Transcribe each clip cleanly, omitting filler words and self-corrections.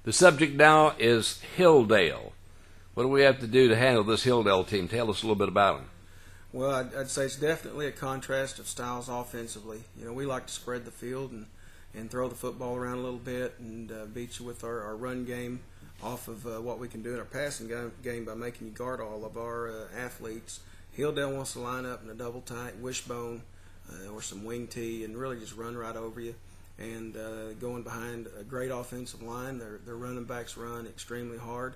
The subject now is Hilldale. What do we have to do to handle this Hilldale team? Tell us a little bit about them. Well, I'd say it's definitely a contrast of styles offensively. You know, we like to spread the field and throw the football around a little bit and beat you with our run game off of what we can do in our passing game by making you guard all of our athletes. Hilldale wants to line up in a double tight wishbone or some wing tee and really just run right over you. And going behind a great offensive line, their running backs run extremely hard.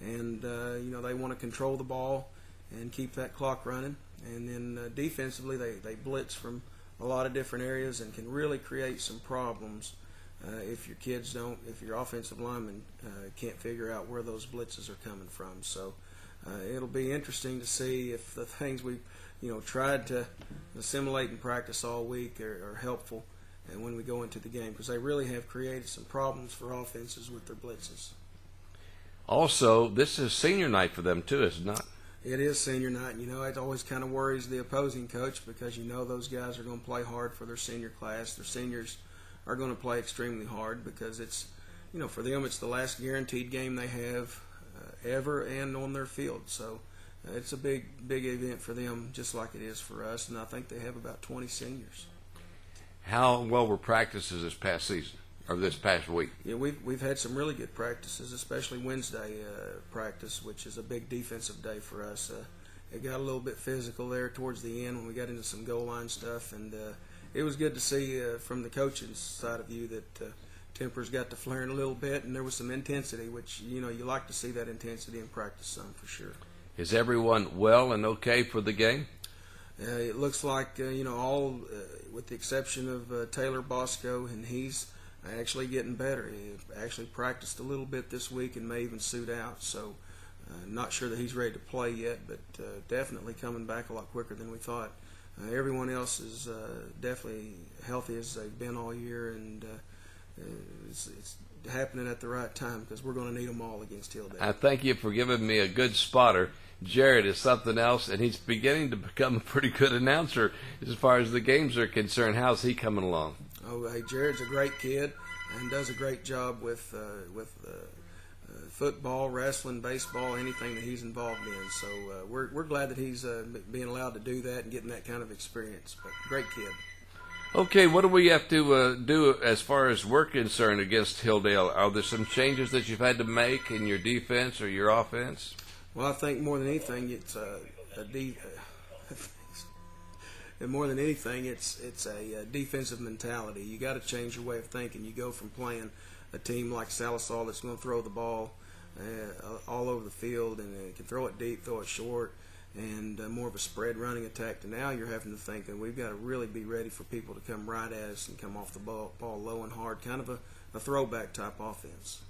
And, they want to control the ball and keep that clock running. And then defensively, they blitz from a lot of different areas and can really create some problems if your offensive linemen can't figure out where those blitzes are coming from. So it'll be interesting to see if the things we, tried to assimilate and practice all week are helpful and when we go into the game, because they really have created some problems for offenses with their blitzes. Also, this is senior night for them too, is it not? It is senior night. It always kind of worries the opposing coach because those guys are going to play hard for their senior class. Their seniors are going to play extremely hard because it's, for them it's the last guaranteed game they have ever and on their field. So it's a big event for them, just like it is for us. And I think they have about 20 seniors. How well were practices this past season? Or this past week? Yeah, we've had some really good practices, especially Wednesday practice, which is a big defensive day for us. It got a little bit physical there towards the end when we got into some goal line stuff, and it was good to see from the coaching side of you that tempers got to flaring a little bit, and there was some intensity, which you like to see that intensity in practice some for sure. Is everyone well and okay for the game? It looks like all with the exception of Taylor Bosco, and he's actually getting better. He actually practiced a little bit this week and may even suit out. So not sure that he's ready to play yet, but definitely coming back a lot quicker than we thought. Everyone else is definitely healthy as they've been all year, and it's happening at the right time because we're going to need them all against Hilldale. I thank you for giving me a good spotter. Jared is something else, and he's beginning to become a pretty good announcer as far as the games are concerned. How's he coming along? Oh, hey, Jared's a great kid and does a great job with football, wrestling, baseball, anything that he's involved in. So we're glad that he's being allowed to do that and getting that kind of experience. But great kid. Okay, what do we have to do as far as we're concerned against Hilldale? Are there some changes that you've had to make in your defense or your offense? Well, I think more than anything, it's more than anything, it's a defensive mentality. You got to change your way of thinking. You go from playing a team like Salisal that's going to throw the ball all over the field and can throw it deep, throw it short, and more of a spread running attack. To now you're having to think that we've got to really be ready for people to come right at us and come off the ball low and hard, kind of a throwback type offense.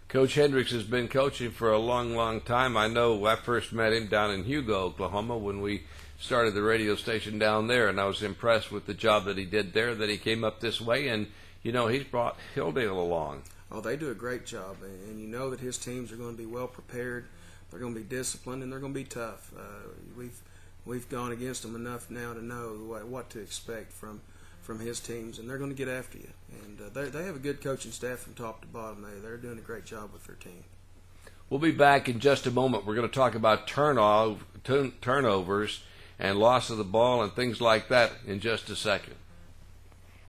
Coach Hendricks has been coaching for a long, long time. I know I first met him down in Hugo, Oklahoma, when we started the radio station down there, and I was impressed with the job that he did there, that he came up this way, and, he's brought Hilldale along. Oh, they do a great job, and you know that his teams are going to be well prepared. They're going to be disciplined, and they're going to be tough. We've gone against them enough now to know what to expect from his teams, and they're going to get after you. And they have a good coaching staff from top to bottom. They're doing a great job with their team. We'll be back in just a moment. We're going to talk about turnovers and loss of the ball and things like that in just a second.